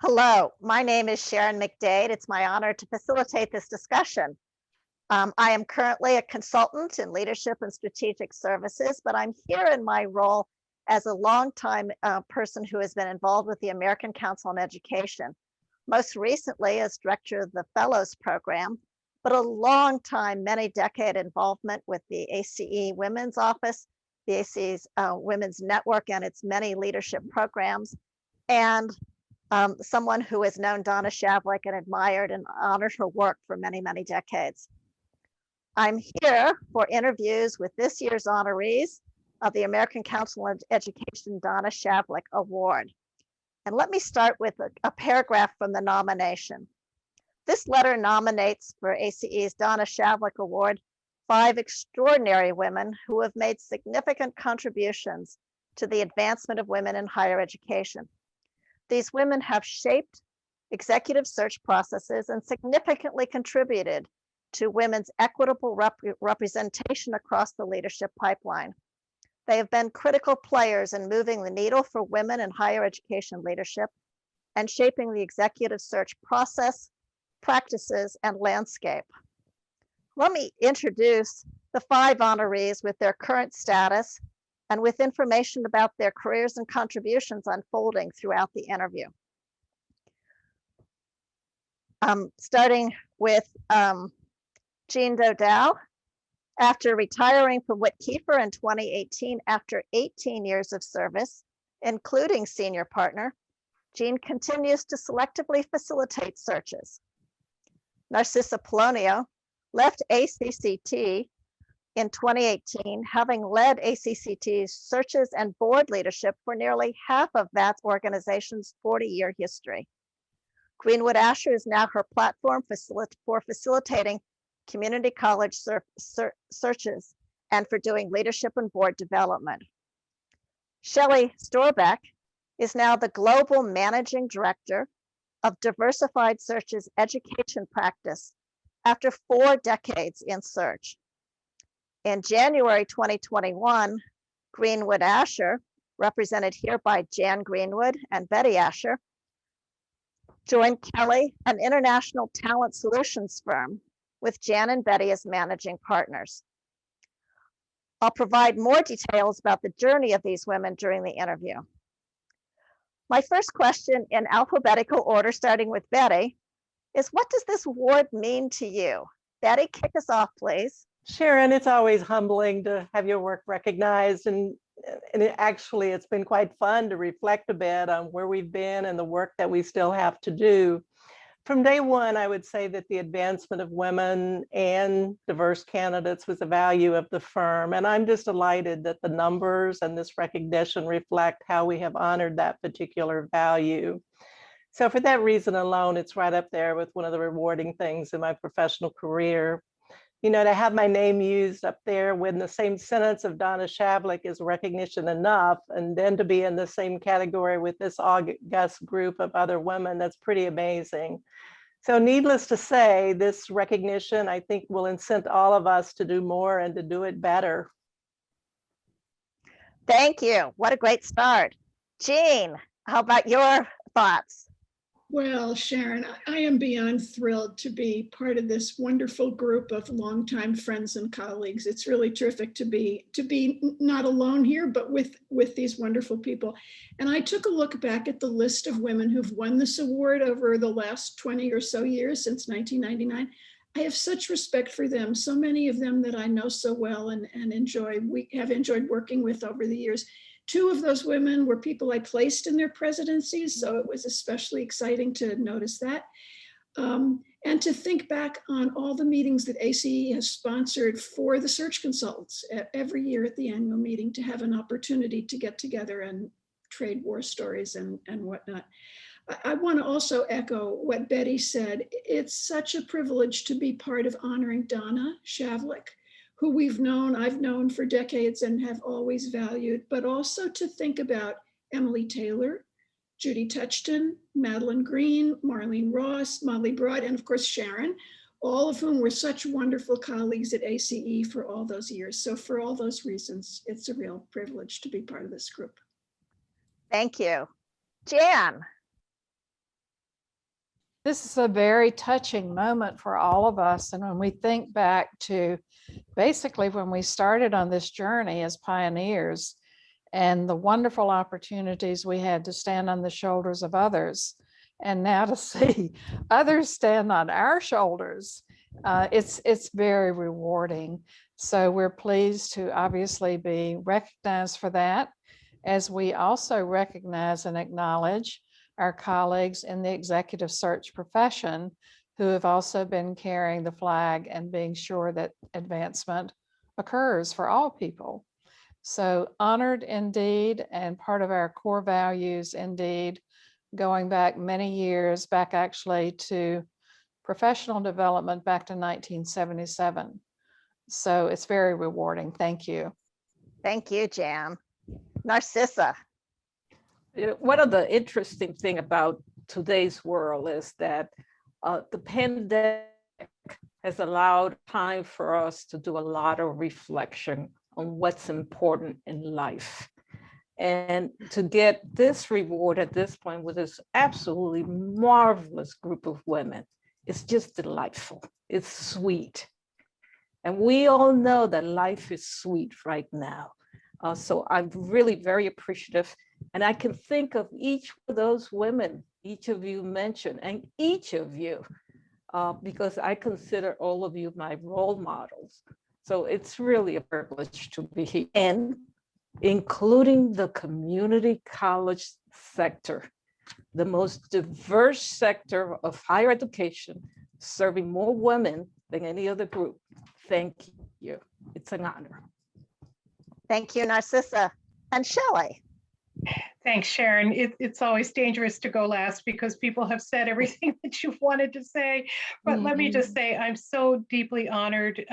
Hello, my name is Sharon McDade. It's my honor to facilitate this discussion. I am currently a consultant in leadership and strategic services, but I'm here in my role as a longtime person who has been involved with the American Council on Education, most recently as director of the Fellows Program, but a long time, many-decade involvement with the ACE Women's Office, the ACE's Women's Network and its many leadership programs, and someone who has known Donna Shavlik and admired and honored her work for many, many decades. I'm here for interviews with this year's honorees of the American Council on Education Donna Shavlik Award. And let me start with a paragraph from the nomination. This letter nominates for ACE's Donna Shavlik Award 5 extraordinary women who have made significant contributions to the advancement of women in higher education. These women have shaped executive search processes and significantly contributed to women's equitable representation across the leadership pipeline. They have been critical players in moving the needle for women in higher education leadership and shaping the executive search process, practices, and landscape. Let me introduce the 5 honorees with their current status and with information about their careers and contributions unfolding throughout the interview. Starting with Jean Dodell. After retiring from Whit Kiefer in 2018 after 18 years of service, including senior partner, Jean continues to selectively facilitate searches. Narcissa Polonio left ACCT in 2018, having led ACCT's searches and board leadership for nearly half of that organization's 40-year history. Greenwood Asher is now her platform for facilitating community college searches and for doing leadership and board development. Shelley Storbeck is now the Global Managing Director of Diversified Search's education practice after 4 decades in search. In January 2021, Greenwood Asher, represented here by Jan Greenwood and Betty Asher, joined Kelly, an international talent solutions firm, with Jan and Betty as managing partners. I'll provide more details about the journey of these women during the interview. My first question in alphabetical order, starting with Betty, is what does this award mean to you? Betty, kick us off, please. Sharon, it's always humbling to have your work recognized, and it's been quite fun to reflect a bit on where we've been and the work that we still have to do. From day one, I would say that the advancement of women and diverse candidates was a value of the firm, and I'm just delighted that the numbers and this recognition reflect how we have honored that particular value. So for that reason alone, it's right up there with one of the rewarding things in my professional career. You know, to have my name used up there when the same sentence of Donna Shavlik is recognition enough, and then to be in the same category with this august group of other women, that's pretty amazing. So needless to say, this recognition, I think, will incent all of us to do more and to do it better. Thank you. What a great start. Jean, how about your thoughts? Well, Sharon, I am beyond thrilled to be part of this wonderful group of longtime friends and colleagues. It's really terrific to be not alone here, but with these wonderful people. And I took a look back at the list of women who've won this award over the last 20 or so years, since 1999. I have such respect for them, so many of them that I know so well and we have enjoyed working with over the years. 2 of those women were people I placed in their presidencies, so it was especially exciting to notice that. And to think back on all the meetings that ACE has sponsored for the search consultants every year at the annual meeting, to have an opportunity to get together and trade war stories and whatnot. I want to also echo what Betty said. It's such a privilege to be part of honoring Donna Shavlik, who I've known for decades and have always valued, but also to think about Emily Taylor, Judy Touchton, Madeline Green, Marlene Ross, Molly Broad, and of course Sharon, all of whom were such wonderful colleagues at ACE for all those years. So for all those reasons, it's a real privilege to be part of this group. Thank you. Jan. This is a very touching moment for all of us. And when we think back to basically when we started on this journey as pioneers and the wonderful opportunities we had to stand on the shoulders of others, and now to see others stand on our shoulders, it's very rewarding. So we're pleased to obviously be recognized for that, as we also recognize and acknowledge our colleagues in the executive search profession who have also been carrying the flag and being sure that advancement occurs for all people. So honored indeed, and part of our core values indeed, going back many years, back actually to professional development back to 1977. So it's very rewarding. Thank you. Thank you, Jan. Narcissa. One of the interesting thing about today's world is that the pandemic has allowed time for us to do a lot of reflection on what's important in life. And to get this reward at this point with this absolutely marvelous group of women, it's just delightful. It's sweet. And we all know that life is sweet right now. So I'm really very appreciative. And I can think of each of those women, each of you mentioned, and each of you, because I consider all of you my role models. So it's really a privilege to be here, and including the community college sector, the most diverse sector of higher education, serving more women than any other group. Thank you. It's an honor. Thank you, Narcissa. And Shelley. Thanks, Sharon. It's always dangerous to go last because people have said everything that you've wanted to say. But let me just say, I'm so deeply honored.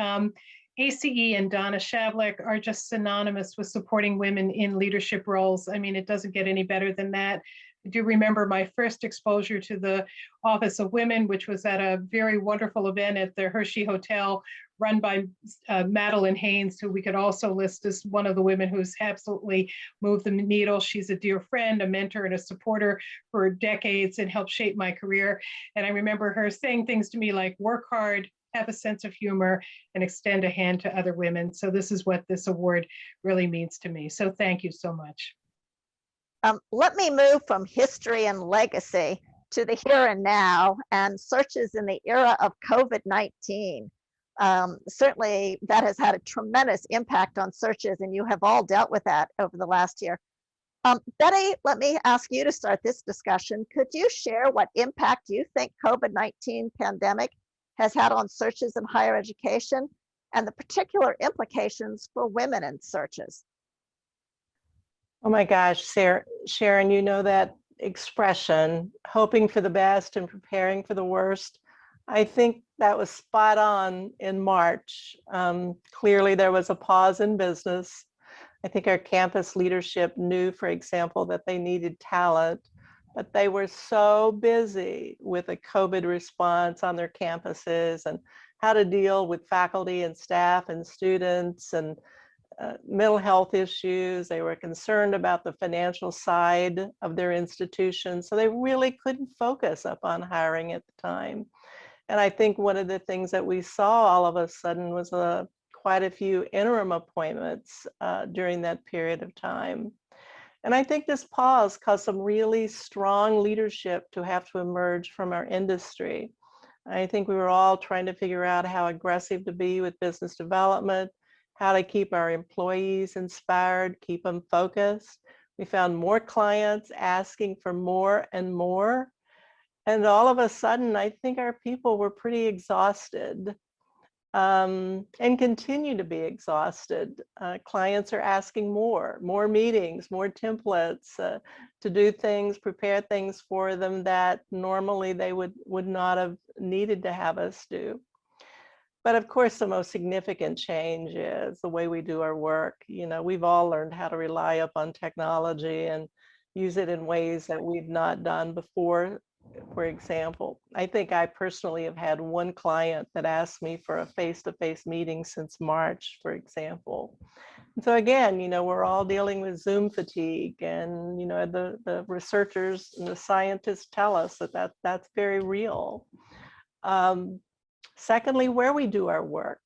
ACE and Donna Shavlik are just synonymous with supporting women in leadership roles. I mean, it doesn't get any better than that. I do remember my first exposure to the Office of Women, which was at a very wonderful event at the Hershey Hotel, run by Madeline Haynes, who we could also list as one of the women who's absolutely moved the needle. She's a dear friend, a mentor, and a supporter for decades and helped shape my career. And I remember her saying things to me like, work hard, have a sense of humor, and extend a hand to other women. So this is what this award really means to me. So thank you so much. Let me move from history and legacy to the here and now and searches in the era of COVID-19. Certainly that has had a tremendous impact on searches, and you have all dealt with that over the last year. Betty, let me ask you to start this discussion. Could you share what impact you think COVID-19 pandemic has had on searches in higher education and the particular implications for women in searches? Oh my gosh, Sharon, you know that expression, hoping for the best and preparing for the worst. I think that was spot on in March. Clearly there was a pause in business. I think our campus leadership knew, for example, that they needed talent, but they were so busy with a COVID response on their campuses and how to deal with faculty and staff and students and mental health issues. They were concerned about the financial side of their institution. So they really couldn't focus up on hiring at the time. And I think one of the things that we saw all of a sudden was quite a few interim appointments during that period of time. And I think this pause caused some really strong leadership to have to emerge from our industry. I think we were all trying to figure out how aggressive to be with business development, how to keep our employees inspired, keep them focused. We found more clients asking for more and more. And all of a sudden, I think our people were pretty exhausted and continue to be exhausted. Clients are asking more meetings, more templates to do things, prepare things for them that normally they would not have needed to have us do. But of course, the most significant change is the way we do our work. You know, we've all learned how to rely upon technology and use it in ways that we've not done before. For example, I think I personally have had one client that asked me for a face-to-face meeting since March, for example. So again, we're all dealing with Zoom fatigue, and the researchers and the scientists tell us that that's very real. Secondly, where we do our work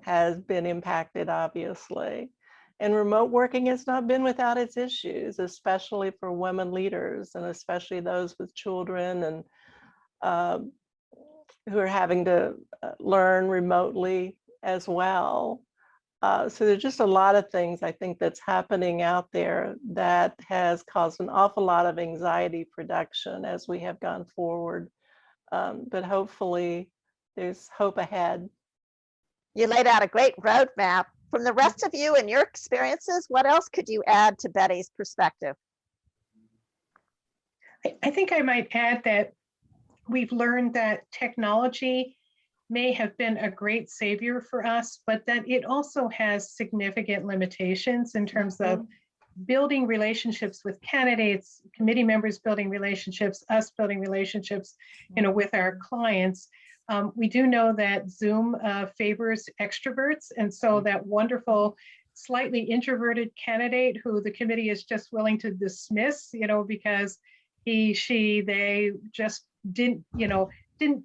has been impacted, obviously. And remote working has not been without its issues, especially for women leaders, and especially those with children and who are having to learn remotely as well. So there's just a lot of things I think that's happening out there that has caused an awful lot of anxiety production as we have gone forward. But hopefully there's hope ahead. You laid out a great roadmap. From the rest of you and your experiences, what else could you add to Betty's perspective? I think I might add that we've learned that technology may have been a great savior for us, but that it also has significant limitations in terms of building relationships with candidates, committee members building relationships, us building relationships, with our clients. We do know that Zoom favors extroverts, and so that wonderful, slightly introverted candidate who the committee is just willing to dismiss, because they just didn't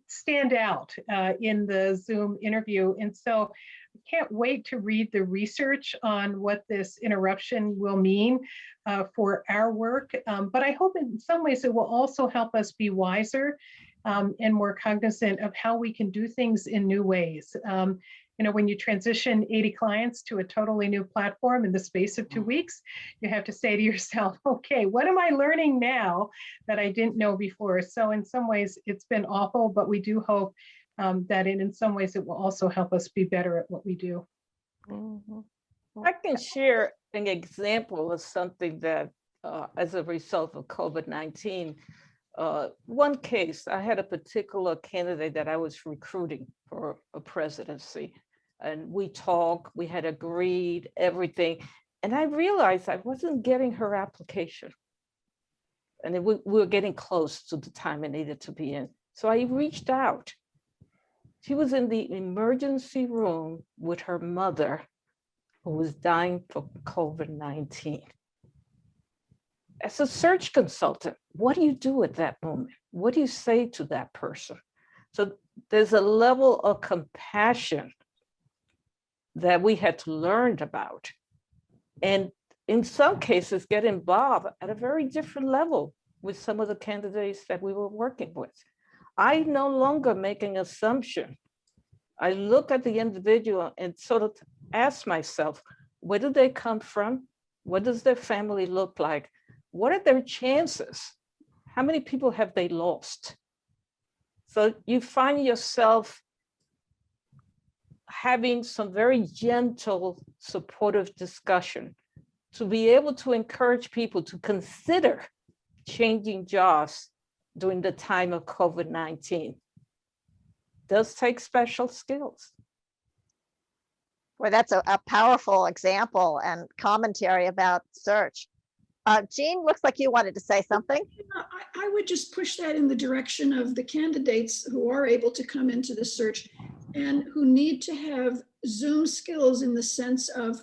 stand out in the Zoom interview. And so I can't wait to read the research on what this interruption will mean for our work. But I hope in some ways it will also help us be wiser and more cognizant of how we can do things in new ways. When you transition 80 clients to a totally new platform in the space of 2 weeks, you have to say to yourself, okay, what am I learning now that I didn't know before? So in some ways it's been awful, but we do hope that in some ways it will also help us be better at what we do. I can share an example of something that as a result of COVID-19, one case, I had a particular candidate that I was recruiting for a presidency, and we talked, we had agreed everything, and I realized I wasn't getting her application, and we were getting close to the time it needed to be in. So I reached out. She was in the emergency room with her mother, who was dying from COVID-19. As a search consultant, what do you do at that moment? What do you say to that person? So there's a level of compassion that we had to learn about. And in some cases, get involved at a very different level with some of the candidates that we were working with. I no longer make an assumption. I look at the individual and sort of ask myself, where do they come from? What does their family look like? What are their chances? How many people have they lost? So you find yourself having some very gentle, supportive discussion to be able to encourage people to consider changing jobs during the time of COVID-19. Does take special skills. Well, that's a powerful example and commentary about search. Jean, looks like you wanted to say something. I would just push that in the direction of the candidates who are able to come into the search and who need to have Zoom skills in the sense of,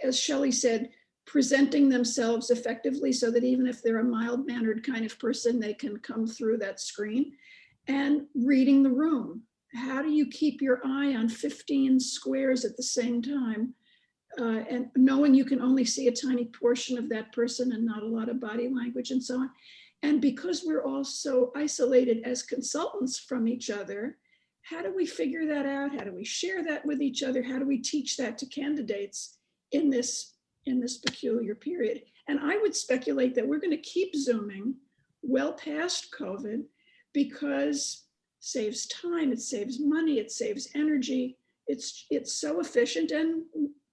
as Shelley said, presenting themselves effectively so that even if they're a mild-mannered kind of person, they can come through that screen, and reading the room. How do you keep your eye on 15 squares at the same time? And knowing you can only see a tiny portion of that person and not a lot of body language and so on. And because we're all so isolated as consultants from each other, how do we figure that out? How do we share that with each other? How do we teach that to candidates in this peculiar period? And I would speculate that we're going to keep Zooming well past COVID, because it saves time, it saves money, it saves energy. It's so efficient, and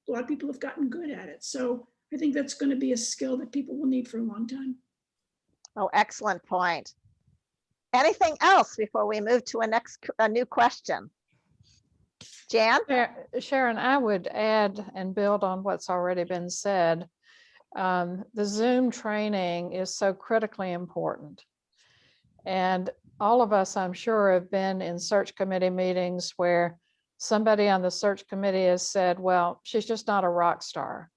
a lot of people have gotten good at it. So I think that's going to be a skill that people will need for a long time. Oh, excellent point. Anything else before we move to a new question? Jan? Sharon, I would add and build on what's already been said. The Zoom training is so critically important. And all of us, I'm sure, have been in search committee meetings where somebody on the search committee has said, well, she's just not a rock star.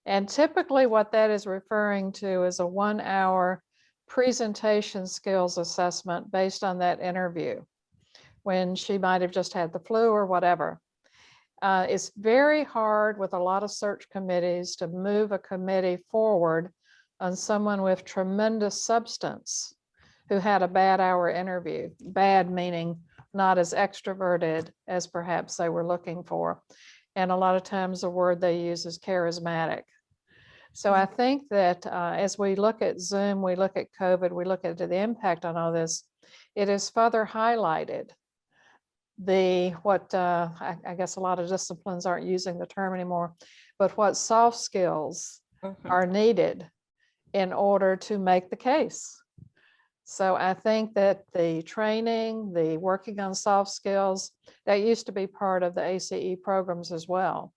And typically what that is referring to is a 1-hour presentation skills assessment based on that interview, when she might have just had the flu or whatever. It's very hard with a lot of search committees to move a committee forward on someone with tremendous substance who had a bad hour interview. Bad meaning not as extroverted as perhaps they were looking for. And a lot of times the word they use is charismatic. So I think that as we look at Zoom, we look at COVID, we look at the impact on all this, it has further highlighted I guess a lot of disciplines aren't using the term anymore, but what soft skills are needed in order to make the case. So I think that the training, the working on soft skills, that used to be part of the ACE programs as well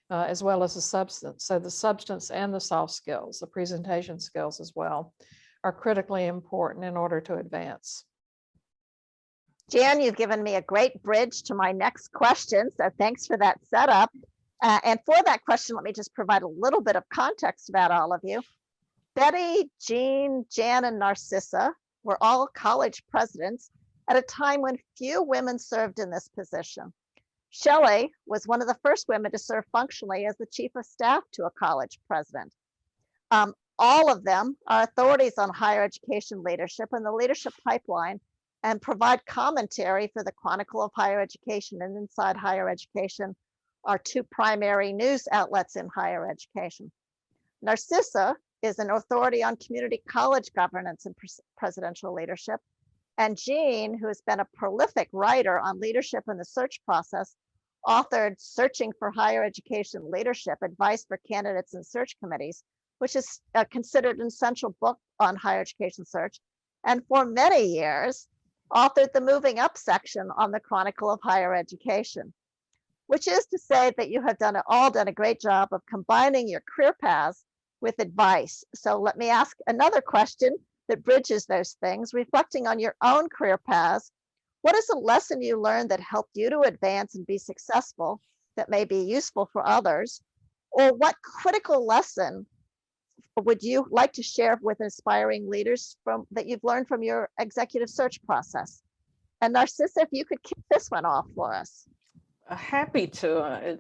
as the substance. So the substance and the soft skills, the presentation skills as well, are critically important in order to advance. Jan, you've given me a great bridge to my next question, so thanks for that setup. And for that question, let me just provide a little bit of context about all of you. Betty, Jean, Jan, and Narcissa were all college presidents at a time when few women served in this position. Shelley was one of the first women to serve functionally as the chief of staff to a college president. All of them are authorities on higher education leadership and the leadership pipeline, and provide commentary for the Chronicle of Higher Education and Inside Higher Education, our two primary news outlets in higher education. Narcissa is an authority on community college governance and presidential leadership. And Jean, who has been a prolific writer on leadership in the search process, authored Searching for Higher Education Leadership, Advice for Candidates and Search Committees, which is considered an essential book on higher education search. And for many years, authored the Moving Up section on the Chronicle of Higher Education, which is to say that you have all done a great job of combining your career paths with advice. So let me ask another question that bridges those things. Reflecting on your own career paths, what is a lesson you learned that helped you to advance and be successful that may be useful for others? Or what critical lesson would you like to share with aspiring leaders that you've learned from your executive search process? And Narcissa, if you could kick this one off for us. Happy to.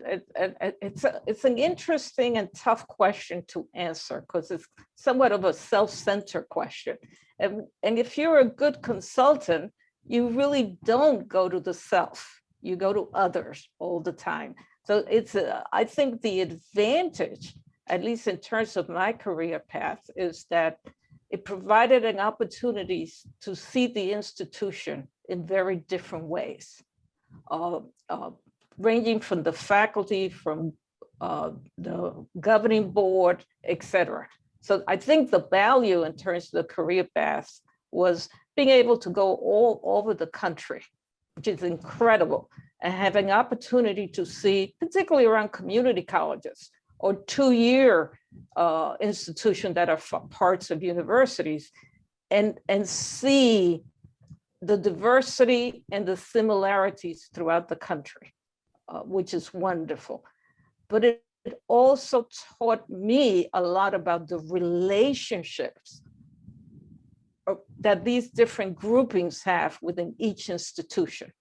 It's an interesting and tough question to answer because it's somewhat of a self-centered question. And if you're a good consultant, you really don't go to the self. You go to others all the time. So I think the advantage, at least in terms of my career path, is that it provided an opportunity to see the institution in very different ways, ranging from the faculty, from the governing board, et cetera. So I think the value in terms of the career path was being able to go all over the country, which is incredible, and having opportunity to see, particularly around community colleges, or two-year institutions that are parts of universities, and see the diversity and the similarities throughout the country, which is wonderful. But it also taught me a lot about the relationships that these different groupings have within each institution.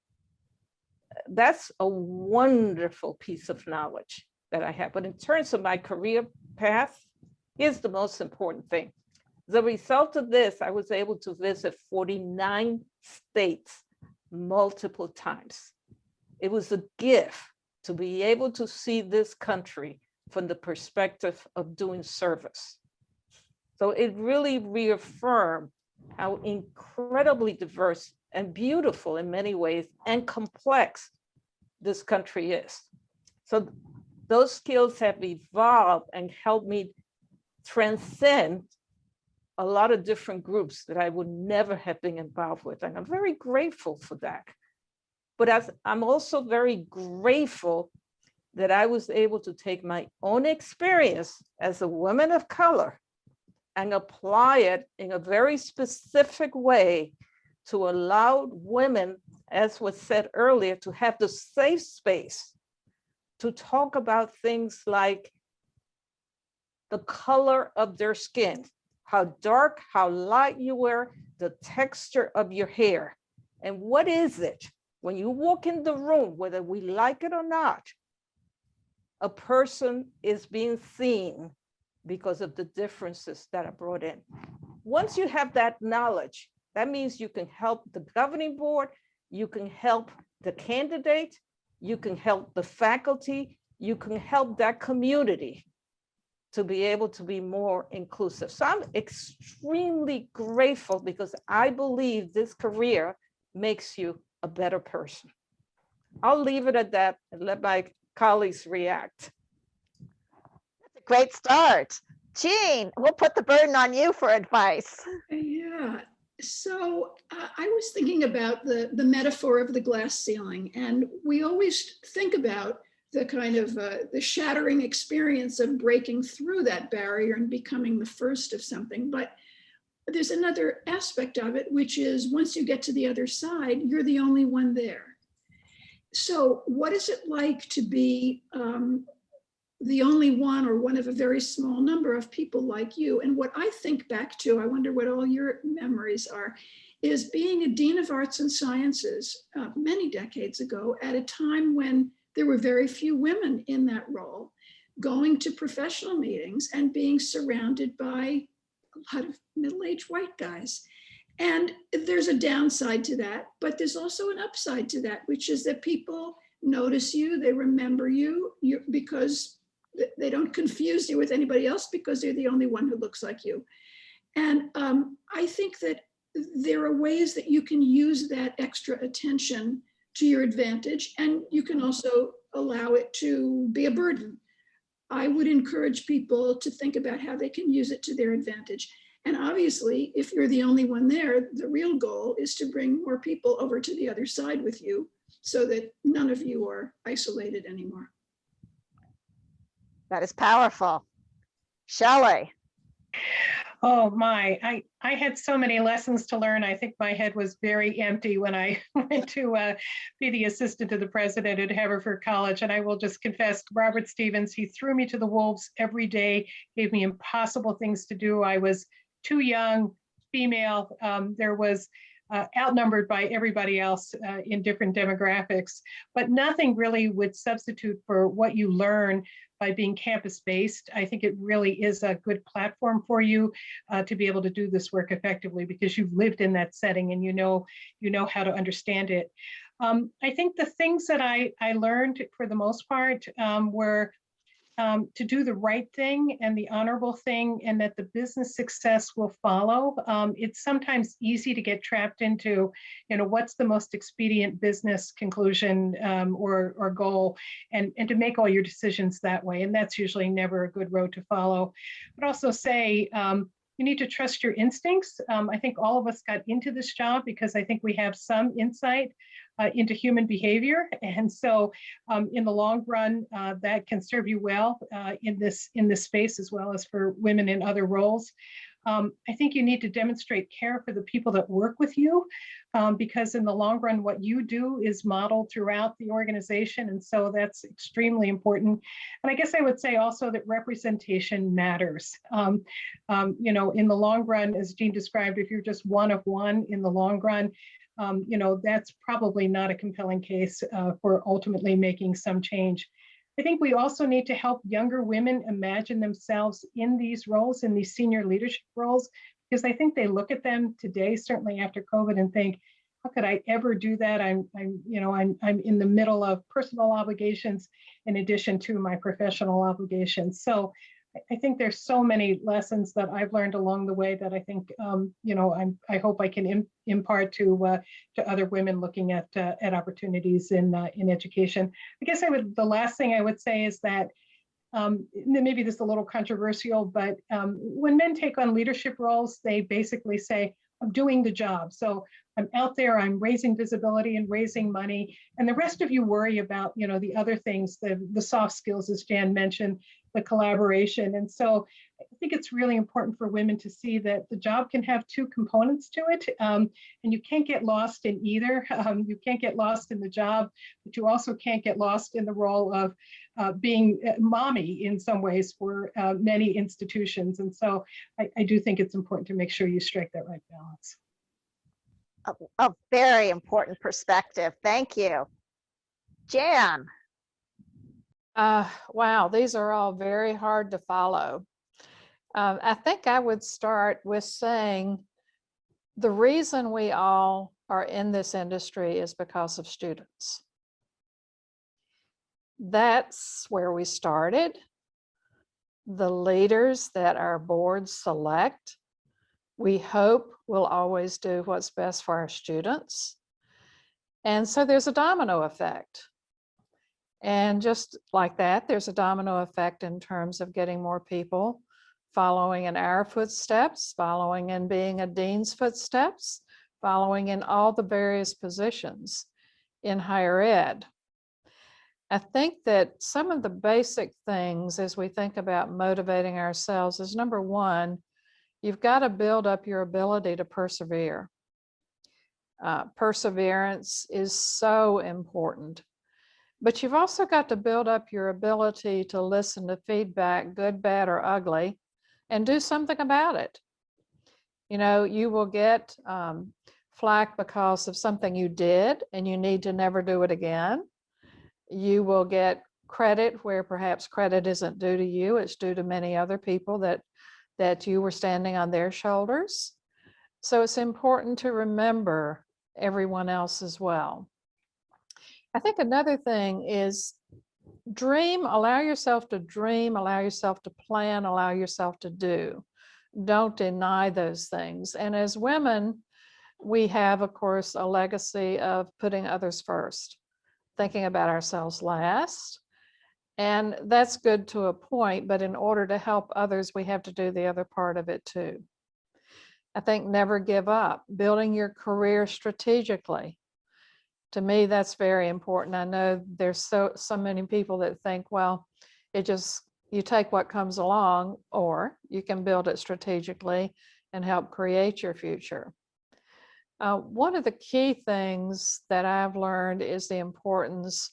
That's a wonderful piece of knowledge that I have. But in terms of my career path, here's the most important thing. As a result of this, I was able to visit 49 states multiple times. It was a gift to be able to see this country from the perspective of doing service. So it really reaffirmed how incredibly diverse and beautiful in many ways and complex this country is. So those skills have evolved and helped me transcend a lot of different groups that I would never have been involved with. And I'm very grateful for that. But I'm also very grateful that I was able to take my own experience as a woman of color and apply it in a very specific way to allow women, as was said earlier, to have the safe space to talk about things like the color of their skin, how dark, how light you were, the texture of your hair. And what is it when you walk in the room, whether we like it or not, a person is being seen because of the differences that are brought in. Once you have that knowledge, that means you can help the governing board, you can help the candidate, you can help the faculty, you can help that community to be able to be more inclusive. So I'm extremely grateful because I believe this career makes you a better person. I'll leave it at that and let my colleagues react. That's a great start. Jean, we'll put the burden on you for advice. Yeah. So I was thinking about the metaphor of the glass ceiling, and we always think about the kind of the shattering experience of breaking through that barrier and becoming the first of something. But there's another aspect of it, which is once you get to the other side, you're the only one there. So what is it like to be the only one or one of a very small number of people like you? And what I think back to, I wonder what all your memories are, is being a Dean of Arts and Sciences many decades ago at a time when there were very few women in that role, going to professional meetings and being surrounded by a lot of middle-aged white guys. And there's a downside to that, but there's also an upside to that, which is that people notice you, they remember you because they don't confuse you with anybody else because they're the only one who looks like you. And I think that there are ways that you can use that extra attention to your advantage, and you can also allow it to be a burden. I would encourage people to think about how they can use it to their advantage. And obviously, if you're the only one there, the real goal is to bring more people over to the other side with you so that none of you are isolated anymore. That is powerful. Shelley. Oh my, I had so many lessons to learn. I think my head was very empty when I went to be the assistant to the president at Haverford College. And I will just confess, Robert Stevens, he threw me to the wolves every day, gave me impossible things to do. I was too young, female. There was outnumbered by everybody else in different demographics, but nothing really would substitute for what you learn by being campus-based. I think it really is a good platform for you to be able to do this work effectively because you've lived in that setting and you know how to understand it. I think the things that I learned for the most part were to do the right thing and the honorable thing, and that the business success will follow. It's sometimes easy to get trapped into, what's the most expedient business conclusion or goal, and to make all your decisions that way. And that's usually never a good road to follow. But also say, you need to trust your instincts. I think all of us got into this job because I think we have some insight into human behavior. And so in the long run, that can serve you well in this space, as well as for women in other roles. I think you need to demonstrate care for the people that work with you, because in the long run, what you do is modeled throughout the organization. And so that's extremely important. And I guess I would say also that representation matters. In the long run, as Jean described, if you're just one of one in the long run, that's probably not a compelling case for ultimately making some change. I think we also need to help younger women imagine themselves in these roles, in these senior leadership roles, because I think they look at them today, certainly after COVID, and think, how could I ever do that? I'm in the middle of personal obligations in addition to my professional obligations. So I think there's so many lessons that I've learned along the way that I think, I hope I can impart to other women looking at opportunities in education. I guess the last thing I would say is that maybe this is a little controversial, but when men take on leadership roles, they basically say, I'm doing the job. So I'm out there, I'm raising visibility and raising money. And the rest of you worry about, the other things, the soft skills, as Jan mentioned, the collaboration. And so think it's really important for women to see that the job can have two components to it, and you can't get lost in either. You can't get lost in the job, but you also can't get lost in the role of being mommy in some ways for many institutions. And so I do think it's important to make sure you strike that right balance. A very important perspective. Thank you. Jan. Wow, these are all very hard to follow. I think I would start with saying the reason we all are in this industry is because of students. That's where we started. The leaders that our boards select, we hope will always do what's best for our students. And so there's a domino effect. And just like that, there's a domino effect in terms of getting more people following in our footsteps, following in being a dean's footsteps, following in all the various positions in higher ed. I think that some of the basic things as we think about motivating ourselves is, number one, you've got to build up your ability to persevere. Perseverance is so important. But you've also got to build up your ability to listen to feedback, good, bad, or ugly, and do something about it. You know, you will get flack because of something you did and you need to never do it again. You will get credit where perhaps credit isn't due to you, it's due to many other people that you were standing on their shoulders. So it's important to remember everyone else as well. I think another thing is dream, allow yourself to dream, allow yourself to plan, allow yourself to do. Don't deny those things. And as women, we have, of course, a legacy of putting others first, thinking about ourselves last. And that's good to a point, but in order to help others, we have to do the other part of it too. I think never give up, building your career strategically. To me, that's very important. I know there's so many people that think, well, you take what comes along, or you can build it strategically and help create your future. One of the key things that I've learned is the importance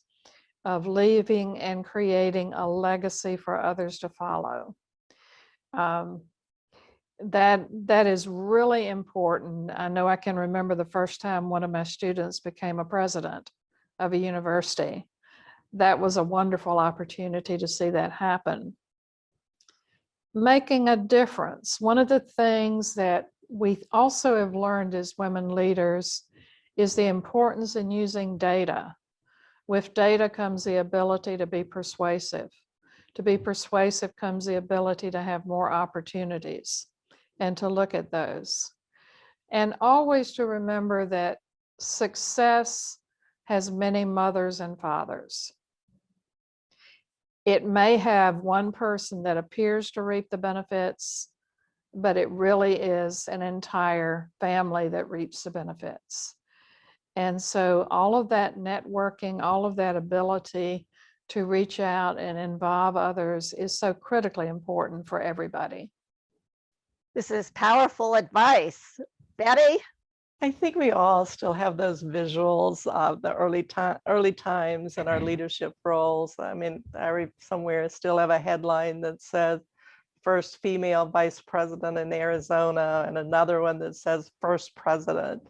of leaving and creating a legacy for others to follow. That is really important. I know I can remember the first time one of my students became a president of a university. That was a wonderful opportunity to see that happen. Making a difference. One of the things that we also have learned as women leaders is the importance in using data. With data comes the ability to be persuasive. To be persuasive comes the ability to have more opportunities and to look at those. And always to remember that success has many mothers and fathers. It may have one person that appears to reap the benefits, but it really is an entire family that reaps the benefits. And so all of that networking, all of that ability to reach out and involve others is so critically important for everybody. This is powerful advice. Betty? I think we all still have those visuals of the early times in our leadership roles. I mean, I read somewhere still have a headline that says first female vice president in Arizona, and another one that says first president.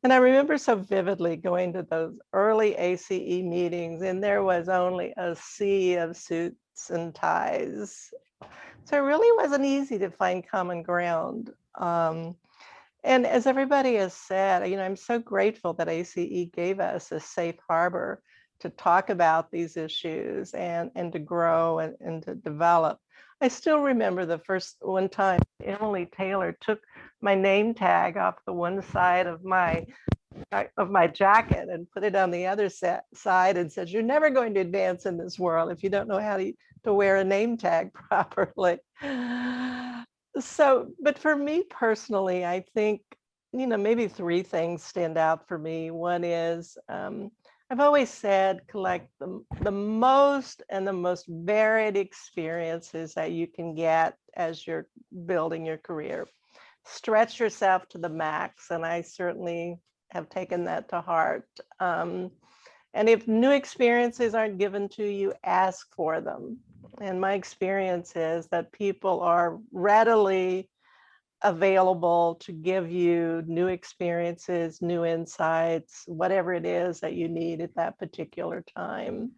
And I remember so vividly going to those early ACE meetings, and there was only a sea of suits and ties. So it really wasn't easy to find common ground. And as everybody has said, I'm so grateful that ACE gave us a safe harbor to talk about these issues and to grow and to develop. I still remember the first one time Emily Taylor took my name tag off the one side of my jacket and put it on the other side and said, "You're never going to advance in this world if you don't know how to wear a name tag properly." So, but for me personally, I think, maybe three things stand out for me. One is I've always said collect the most and the most varied experiences that you can get as you're building your career. Stretch yourself to the max, and I certainly have taken that to heart. And if new experiences aren't given to you, ask for them. And my experience is that people are readily available to give you new experiences, new insights, whatever it is that you need at that particular time.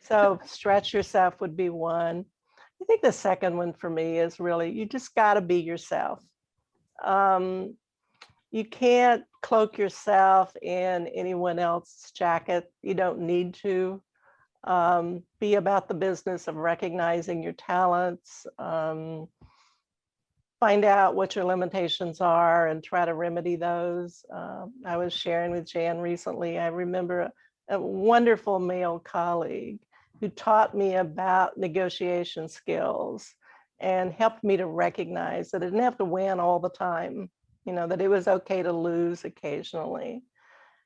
So stretch yourself would be one. I think the second one for me is really, you just got to be yourself. You can't cloak yourself in anyone else's jacket. You don't need to. Be about the business of recognizing your talents. Find out what your limitations are and try to remedy those. I was sharing with Jan recently, I remember a wonderful male colleague who taught me about negotiation skills and helped me to recognize that I didn't have to win all the time, that it was okay to lose occasionally.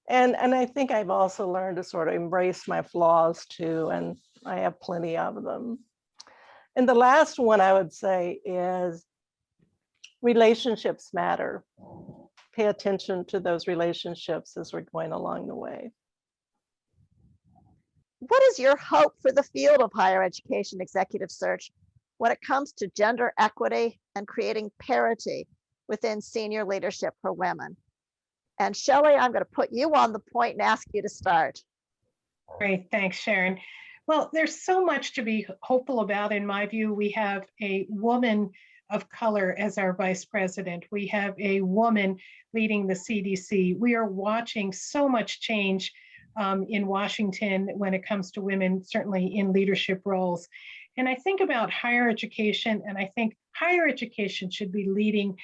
And I think I've also learned to sort of embrace my flaws too, and I have plenty of them. And the last one I would say is relationships matter. Pay attention to those relationships as we're going along the way. What is your hope for the field of higher education executive search when it comes to gender equity and creating parity within senior leadership for women? And Shelley, I'm going to put you on the point and ask you to start. Great, thanks, Sharon. Well, there's so much to be hopeful about in my view. We have a woman of color as our vice president. We have a woman leading the CDC. We are watching so much change in Washington when it comes to women, certainly in leadership roles. And I think about higher education, and I think higher education should be leading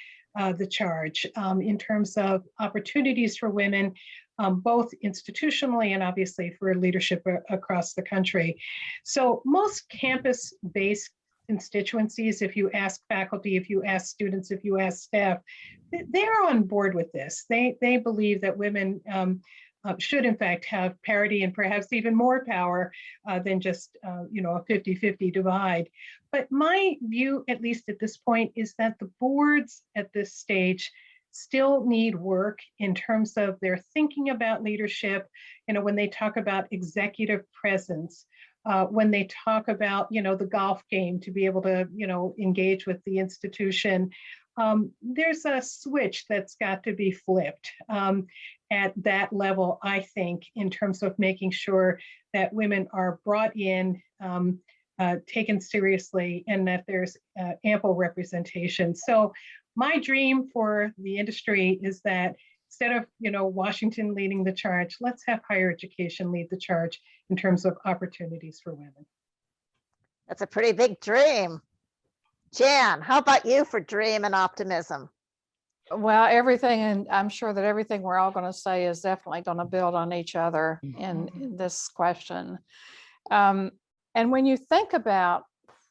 the charge in terms of opportunities for women, both institutionally and obviously for leadership across the country. So most campus-based constituencies, if you ask faculty, if you ask students, if you ask staff, they're on board with this. They believe that women should in fact have parity and perhaps even more power than just a 50-50 divide. But my view, at least at this point, is that the boards at this stage still need work in terms of their thinking about leadership. When they talk about executive presence, when they talk about the golf game to be able to engage with the institution, there's a switch that's got to be flipped at that level, I think, in terms of making sure that women are brought in, taken seriously, and that there's ample representation. So my dream for the industry is that instead of Washington leading the charge, let's have higher education lead the charge in terms of opportunities for women. That's a pretty big dream. Jan, how about you for dream and optimism? Well, everything, and I'm sure that everything we're all going to say is definitely going to build on each other in this question. And when you think about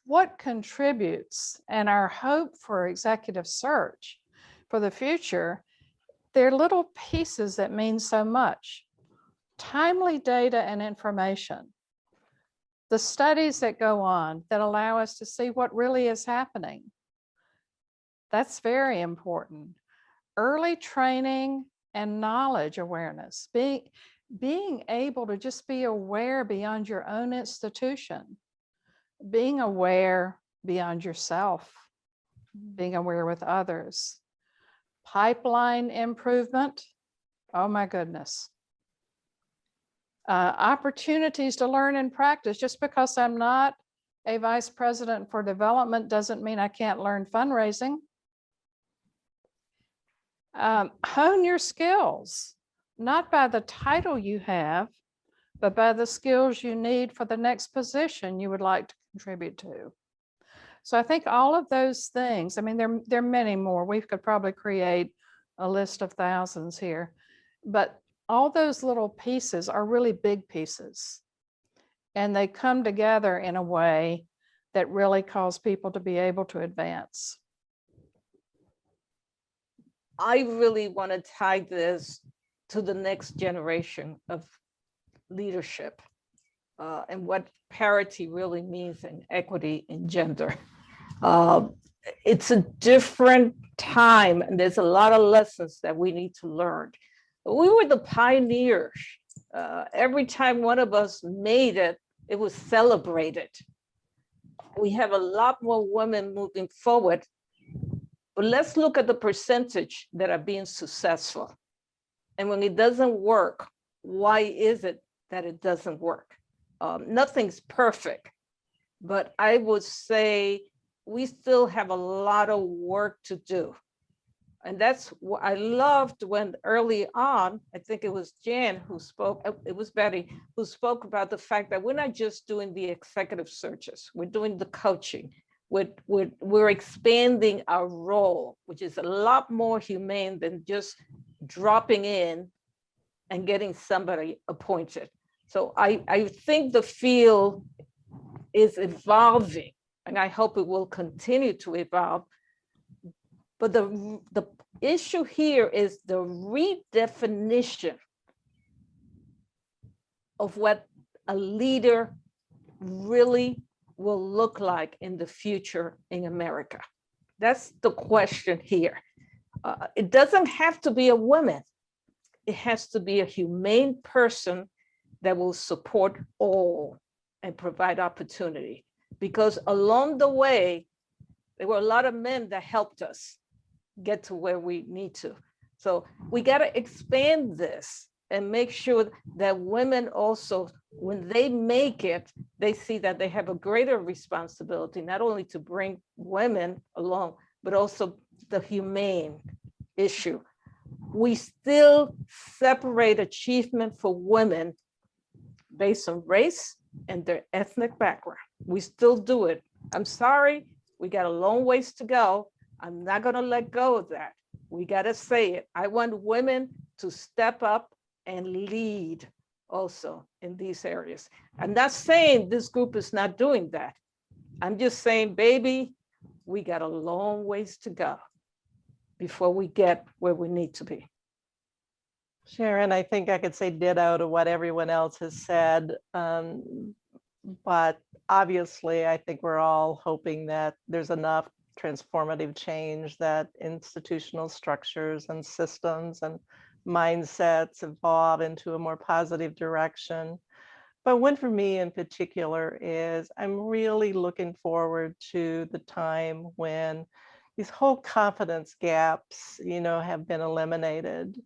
what contributes and our hope for executive search for the future, they're little pieces that mean so much. Timely data and information, the studies that go on that allow us to see what really is happening. That's very important. Early training and knowledge awareness, being able to just be aware beyond your own institution, being aware beyond yourself, being aware with others. Pipeline improvement, oh my goodness. Opportunities to learn and practice. Just because I'm not a vice president for development doesn't mean I can't learn fundraising. Hone your skills, not by the title you have, but by the skills you need for the next position you would like to contribute to. So I think all of those things, I mean, there are many more. We could probably create a list of thousands here, but all those little pieces are really big pieces, and they come together in a way that really cause people to be able to advance. I really want to tie this to the next generation of leadership and what parity really means and equity in gender. It's a different time, and there's a lot of lessons that we need to learn. We were the pioneers. Every time one of us made it, it was celebrated. We have a lot more women moving forward, but let's look at the percentage that are being successful. And when it doesn't work, why is it that it doesn't work? Nothing's perfect, but I would say we still have a lot of work to do. And that's what I loved when early on, I think it was Jan who spoke, it was Betty, who spoke about the fact that we're not just doing the executive searches, we're doing the coaching. We're expanding our role, which is a lot more humane than just dropping in and getting somebody appointed. So I think the field is evolving, and I hope it will continue to evolve. But the issue here is the redefinition of what a leader really will look like in the future in America. That's the question here. It doesn't have to be a woman. It has to be a humane person that will support all and provide opportunity. Because along the way, there were a lot of men that helped us get to where we need to. So we got to expand this and make sure that women also, when they make it, they see that they have a greater responsibility, not only to bring women along, but also the humane issue. We still separate achievement for women based on race and their ethnic background. We still do it. I'm sorry, we got a long ways to go. I'm not gonna let go of that. We gotta say it. I want women to step up and lead also in these areas. I'm not saying this group is not doing that. I'm just saying, baby, we got a long ways to go before we get where we need to be. Sharon, I think I could say ditto to what everyone else has said. But obviously, I think we're all hoping that there's enough transformative change that institutional structures and systems and mindsets evolve into a more positive direction. But one for me in particular is I'm really looking forward to the time when these whole confidence gaps, have been eliminated.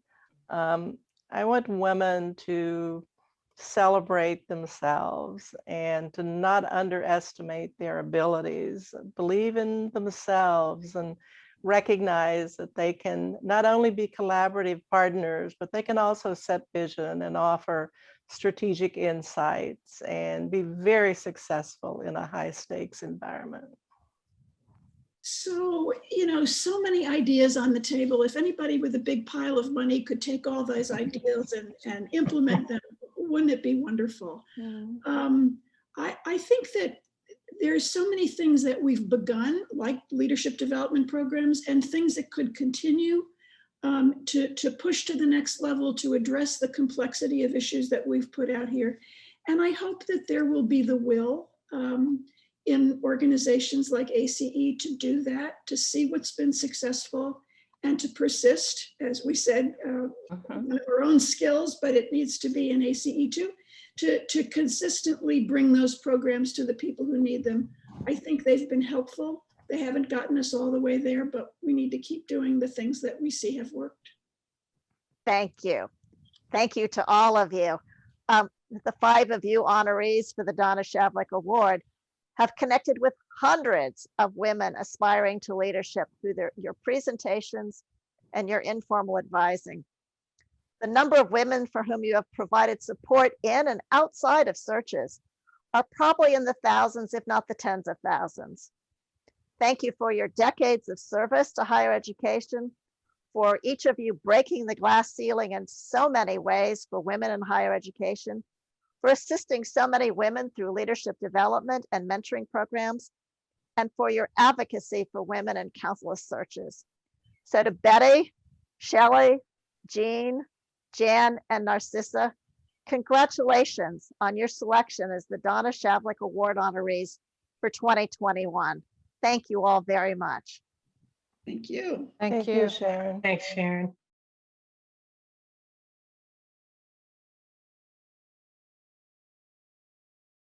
I want women to celebrate themselves and to not underestimate their abilities, believe in themselves and recognize that they can not only be collaborative partners, but they can also set vision and offer strategic insights and be very successful in a high stakes environment. So, so many ideas on the table. If anybody with a big pile of money could take all those ideas and implement them, wouldn't it be wonderful? I think that there's so many things that we've begun, like leadership development programs, and things that could continue to push to the next level to address the complexity of issues that we've put out here. And I hope that there will be the will in organizations like ACE to do that, to see what's been successful and to persist, as we said, our own skills, but it needs to be in ACE too, to consistently bring those programs to the people who need them. I think they've been helpful. They haven't gotten us all the way there, but we need to keep doing the things that we see have worked. Thank you. Thank you to all of you. The 5 of you honorees for the Donna Shavlik Award have connected with hundreds of women aspiring to leadership through your presentations and your informal advising. The number of women for whom you have provided support in and outside of searches are probably in the thousands, if not the tens of thousands. Thank you for your decades of service to higher education, for each of you breaking the glass ceiling in so many ways for women in higher education, for assisting so many women through leadership development and mentoring programs, and for your advocacy for women in countless searches. So to Betty, Shelley, Jean, Jan, and Narcissa, Congratulations on your selection as the Donna Shavlik Award honorees for 2021. Thank you all very much. Thank you. Thank Thank you. you, Sharon. Thanks, Sharon.